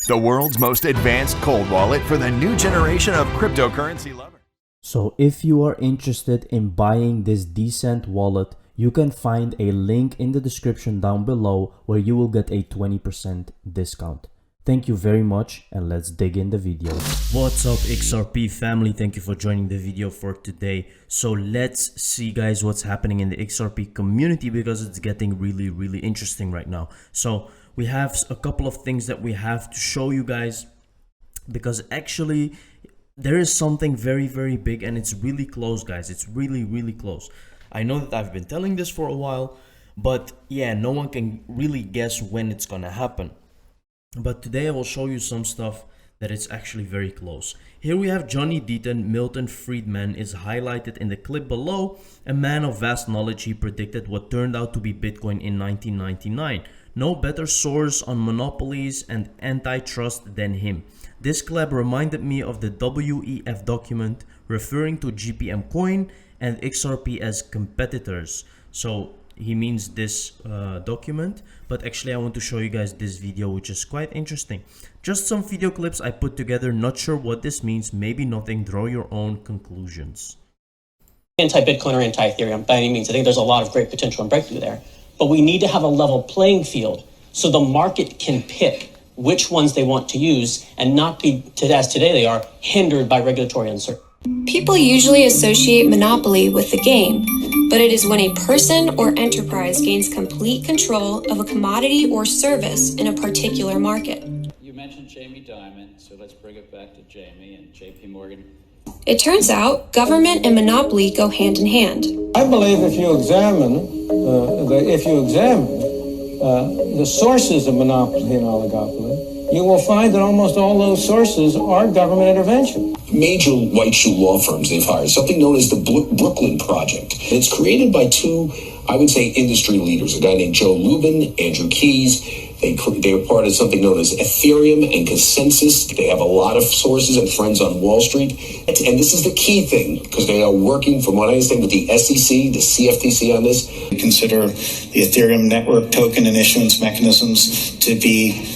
the world's most advanced cold wallet for the new generation of cryptocurrency lovers. So if you are interested in buying this decent wallet, you can find a link in the description down below where you will get a 20% discount. Thank you very much, and let's dig in the video. What's up, XRP family? Thank you for joining the video for today. So let's see, guys, what's happening in the XRP community, because it's getting really interesting right now. So we have a couple of things that we have to show you guys, because actually there is something very big, and it's really close, guys. It's really close. I know that I've been telling this for a while, but yeah, no one can really guess when it's gonna happen. But today I will show you some stuff that is actually very close. Here we have Johnny Deaton. Milton Friedman is highlighted in the clip below. A man of vast knowledge, he predicted what turned out to be Bitcoin in 1999. No better source on monopolies and antitrust than him. This collab reminded me of the WEF document referring to GPM coin and XRP as competitors. So he means this document, but actually I want to show you guys this video, which is quite interesting. Just some video clips I put together, not sure what this means, maybe nothing, draw your own conclusions. Anti-Bitcoin or anti-Ethereum by any means. I think there's a lot of great potential and breakthrough there, but we need to have a level playing field so the market can pick which ones they want to use and not be, as today they are, hindered by regulatory uncertainty. People usually associate monopoly with the game, but it is when a person or enterprise gains complete control of a commodity or service in a particular market. You mentioned Jamie Dimon, so let's bring it back to Jamie and JP Morgan. It turns out government and monopoly go hand in hand. I believe if you examine the sources of monopoly and oligopoly, you will find that almost all those sources are government intervention. Major white shoe law firms they've hired, something known as the Brooklyn Project. And it's created by two, I would say, industry leaders, a guy named Joe Lubin, Andrew Keys. They were part of something known as Ethereum and Consensus. They have a lot of sources and friends on Wall Street. And this is the key thing, because they are working, from what I understand, with the SEC, the CFTC on this. We consider the Ethereum network token and issuance mechanisms to be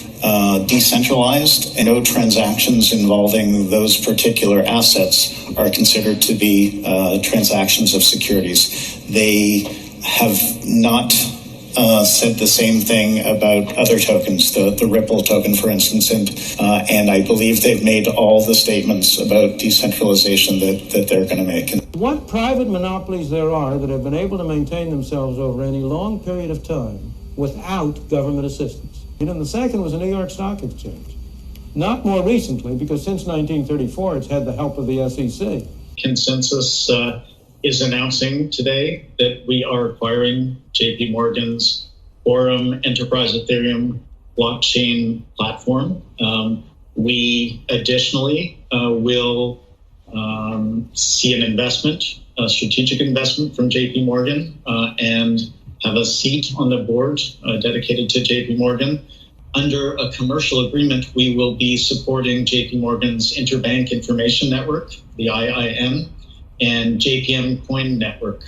decentralized, and no transactions involving those particular assets are considered to be transactions of securities. They have not said the same thing about other tokens, the Ripple token, for instance, and I believe they've made all the statements about decentralization that they're going to make. What private monopolies there are that have been able to maintain themselves over any long period of time without government assistance. And the second was the New York Stock Exchange. Not more recently, because since 1934, it's had the help of the SEC. Consensus is announcing today that we are acquiring JP Morgan's Forum Enterprise Ethereum blockchain platform. We additionally will see an investment, a strategic investment from JP Morgan, and have a seat on the board dedicated to JP Morgan. Under a commercial agreement, we will be supporting JP Morgan's Interbank Information Network, the IIN, and JPM Coin Network.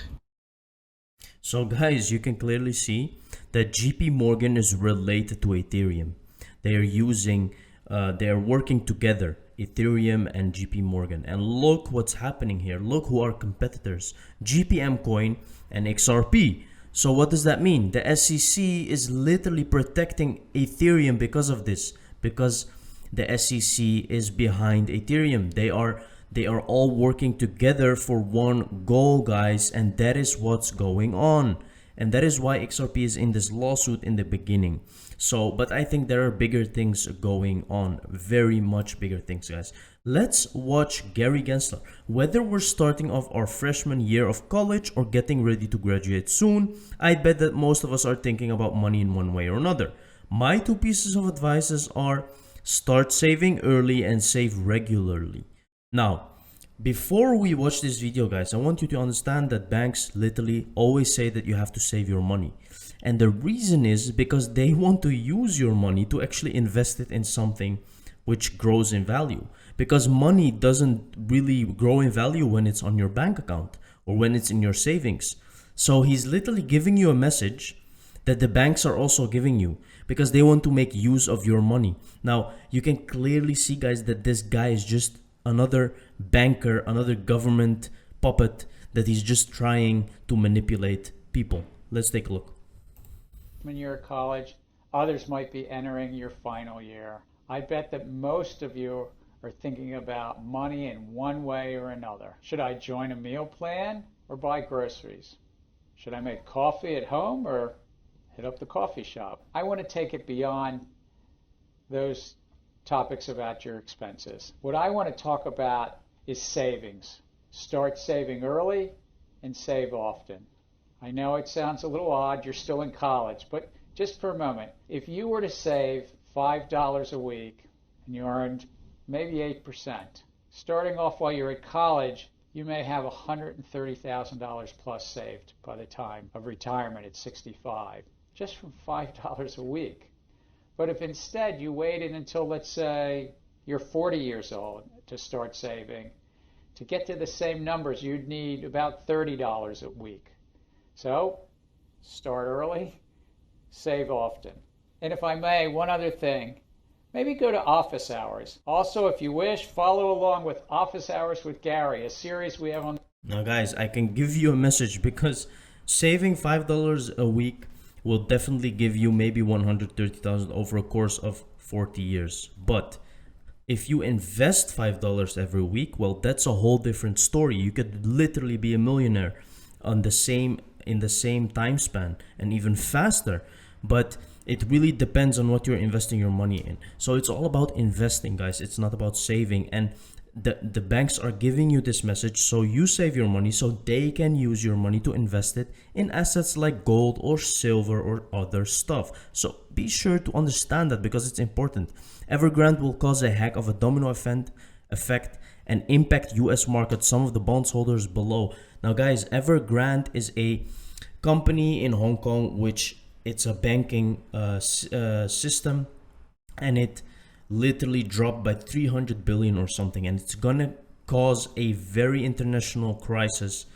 So guys, you can clearly see that JP Morgan is related to Ethereum. They are working together, Ethereum and JP Morgan. And look what's happening here. Look who are competitors, JPM Coin and XRP. So what does that mean? The SEC is literally protecting Ethereum because of this, because the SEC is behind Ethereum. They are all working together for one goal, guys, and that is what's going on. And that is why XRP is in this lawsuit in the beginning. So, but I think there are bigger things going on, very much bigger things, guys. Let's watch Gary Gensler. Whether we're starting off our freshman year of college or getting ready to graduate soon, I bet that most of us are thinking about money in one way or another. My two pieces of advice are start saving early and save regularly. Now, before we watch this video, guys, I want you to understand that banks literally always say that you have to save your money. And the reason is because they want to use your money to actually invest it in something which grows in value. Because money doesn't really grow in value when it's on your bank account or when it's in your savings. So he's literally giving you a message that the banks are also giving you because they want to make use of your money. Now, you can clearly see, guys, that this guy is just another banker, another government puppet that he's just trying to manipulate people. Let's take a look. When you're at college, others might be entering your final year. I bet that most of you are thinking about money in one way or another. Should I join a meal plan or buy groceries? Should I make coffee at home or hit up the coffee shop? I want to take it beyond those topics about your expenses. What I want to talk about is savings. Start saving early and save often. I know it sounds a little odd, you're still in college, but just for a moment, if you were to save $5 a week and you earned maybe 8%, starting off while you're at college, you may have $130,000 plus saved by the time of retirement at 65, just from $5 a week. But if instead you waited until, let's say, you're 40 years old to start saving, to get to the same numbers, you'd need about $30 a week. So, start early, save often. And if I may, one other thing, maybe go to office hours. Also, if you wish, follow along with Office Hours with Gary, a series we have on. Now, guys, I can give you a message because saving $5 a week will definitely give you maybe $130,000 over a course of 40 years. But if you invest $5 every week, well, that's a whole different story. You could literally be a millionaire in the same time span and even faster. But it really depends on what you're investing your money in. So it's all about investing, guys. It's not about saving. And the banks are giving you this message so you save your money so they can use your money to invest it in assets like gold or silver or other stuff. So be sure to understand that because it's important. Evergrande will cause a heck of a domino effect and impact US markets, some of the bondholders below. Now, guys, Evergrande is a company in Hong Kong which it's a banking system, and it literally dropped by 300 billion or something, and it's gonna cause a very international crisis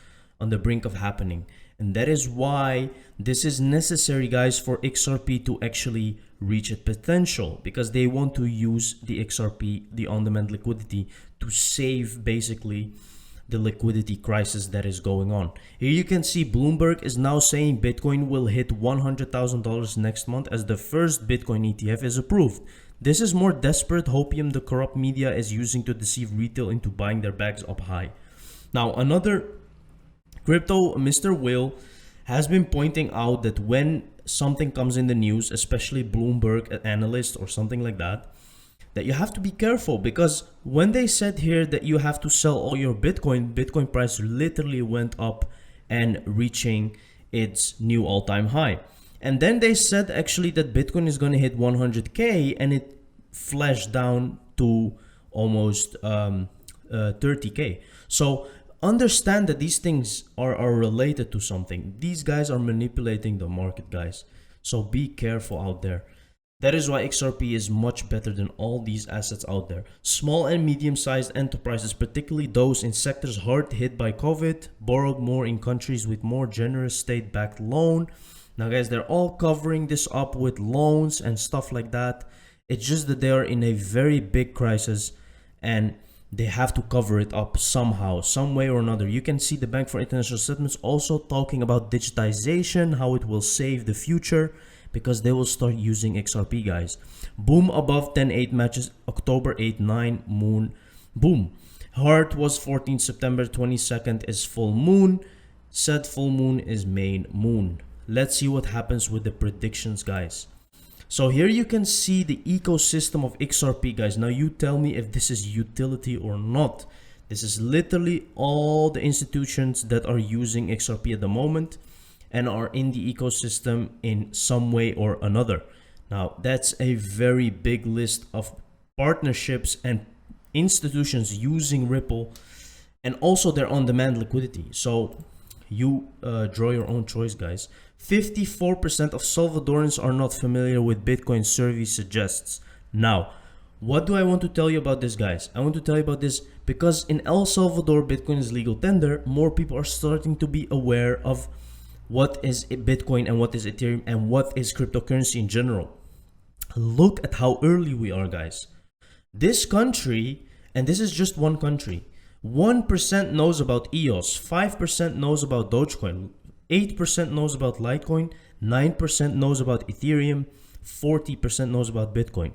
on the brink of happening. And that is why this is necessary, guys, for XRP to actually reach its potential, because they want to use the XRP, the on-demand liquidity, to save basically the liquidity crisis that is going on. Here you can see Bloomberg is now saying Bitcoin will hit $100,000 next month as the first Bitcoin ETF is approved. This is more desperate hopium the corrupt media is using to deceive retail into buying their bags up high. Now, another crypto, Mr. Will, has been pointing out that when something comes in the news, especially Bloomberg analyst or something like that, that you have to be careful, because when they said here that you have to sell all your Bitcoin price literally went up and reaching its new all-time high. And then they said actually that Bitcoin is going to hit 100K, and it flashed down to almost 30K. So understand that these things are related to something. These guys are manipulating the market, guys. So be careful out there. That is why XRP is much better than all these assets out there. Small and medium-sized enterprises, particularly those in sectors hard hit by COVID, borrowed more in countries with more generous state-backed loan. Now, guys, they're all covering this up with loans and stuff like that. It's just that they are in a very big crisis and they have to cover it up somehow, some way or another. You can see the Bank for International Settlements also talking about digitization, how it will save the future, because they will start using XRP, guys. Boom above 10-8 matches, October 8-9, moon, boom. Heart was 14 September, 22nd is full moon. Said full moon is main moon. Let's see what happens with the predictions, guys. So here you can see the ecosystem of XRP, guys. Now you tell me if this is utility or not. This is literally all the institutions that are using XRP at the moment and are in the ecosystem in some way or another. Now, that's a very big list of partnerships and institutions using Ripple, and also their on-demand liquidity. So you draw your own choice, guys. 54% of Salvadorans are not familiar with Bitcoin, survey suggests. Now, what do I want to tell you about this, guys? I want to tell you about this because in El Salvador, Bitcoin is legal tender. More people are starting to be aware of what is Bitcoin and what is Ethereum and what is cryptocurrency in general. Look at how early we are, guys. This country, and this is just one country, 1% knows about EOS, 5% knows about Dogecoin, 8% knows about Litecoin, 9% knows about Ethereum, 40% knows about Bitcoin.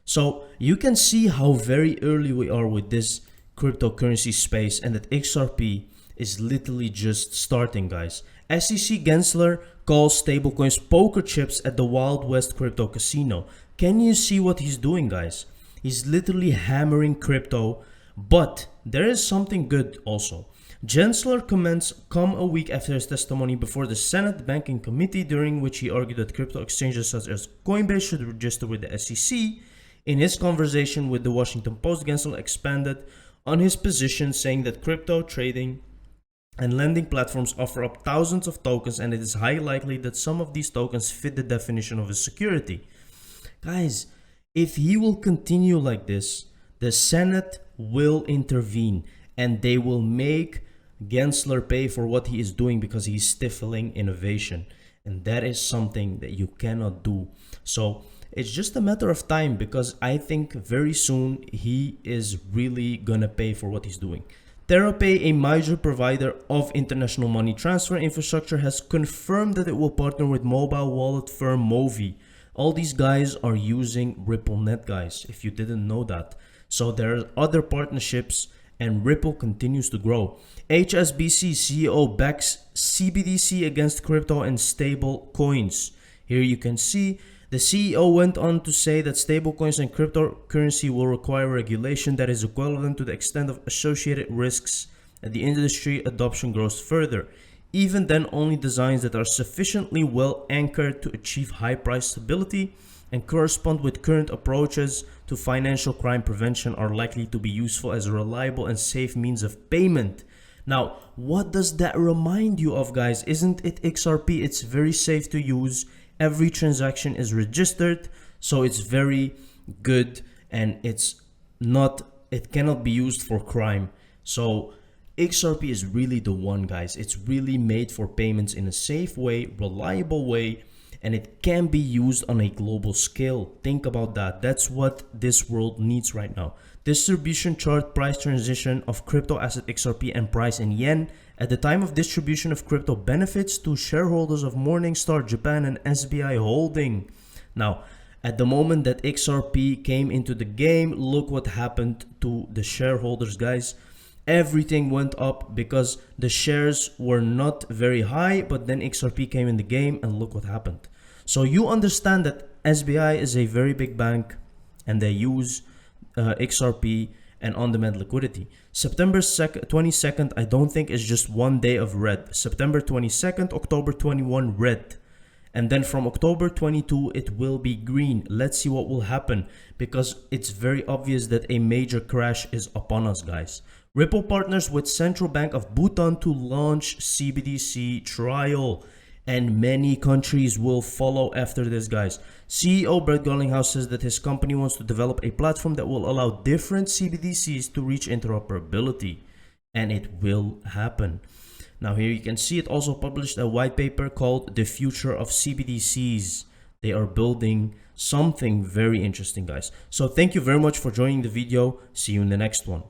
So you can see how very early we are with this cryptocurrency space, and that XRP is literally just starting, guys. SEC Gensler calls stablecoins poker chips at the Wild West crypto casino. Can you see what he's doing, guys? He's literally hammering crypto, but there is something good also. Gensler comments come a week after his testimony before the Senate Banking Committee, during which he argued that crypto exchanges such as Coinbase should register with the SEC. In his conversation with the Washington Post, Gensler expanded on his position, saying that crypto trading and lending platforms offer up thousands of tokens, and it is highly likely that some of these tokens fit the definition of a security. Guys, if he will continue like this, the Senate will intervene and they will make Gensler pay for what he is doing, because he's stifling innovation, and that is something that you cannot do. So it's just a matter of time, because I think very soon he is really gonna pay for what he's doing. TerraPay, a major provider of international money transfer infrastructure, has confirmed that it will partner with mobile wallet firm Movi. All these guys are using RippleNet, guys, if you didn't know that. So there are other partnerships, and Ripple continues to grow. HSBC CEO backs CBDC against crypto and stable coins. Here you can see the CEO went on to say that stablecoins and cryptocurrency will require regulation that is equivalent to the extent of associated risks, and the industry adoption grows further. Even then, only designs that are sufficiently well anchored to achieve high price stability and correspond with current approaches to financial crime prevention are likely to be useful as a reliable and safe means of payment. Now, what does that remind you of, guys? Isn't it XRP? It's very safe to use. Every transaction is registered, so it's very good, and it cannot be used for crime. So XRP is really the one, guys. It's really made for payments in a safe way, reliable way, and it can be used on a global scale. Think about that. That's what this world needs right now. Distribution chart price transition of crypto asset XRP and price in yen at the time of distribution of crypto benefits to shareholders of Morningstar Japan and SBI Holding. Now, at the moment that XRP came into the game, look what happened to the shareholders, guys. Everything went up because the shares were not very high, but then XRP came in the game, and look what happened. So you understand that SBI is a very big bank, and they use XRP and on-demand liquidity. September 22nd, I don't think is just one day of red. September 22nd, October 21, red. And then from October 22, it will be green. Let's see what will happen, because it's very obvious that a major crash is upon us, guys. Ripple partners with Central Bank of Bhutan to launch CBDC trial, and many countries will follow after this, guys. CEO Brett Garlinghouse says that his company wants to develop a platform that will allow different CBDCs to reach interoperability, and it will happen. Now here you can see it also published a white paper called The Future of CBDCs. They are building something very interesting, guys. So thank you very much for joining the video. See you in the next one.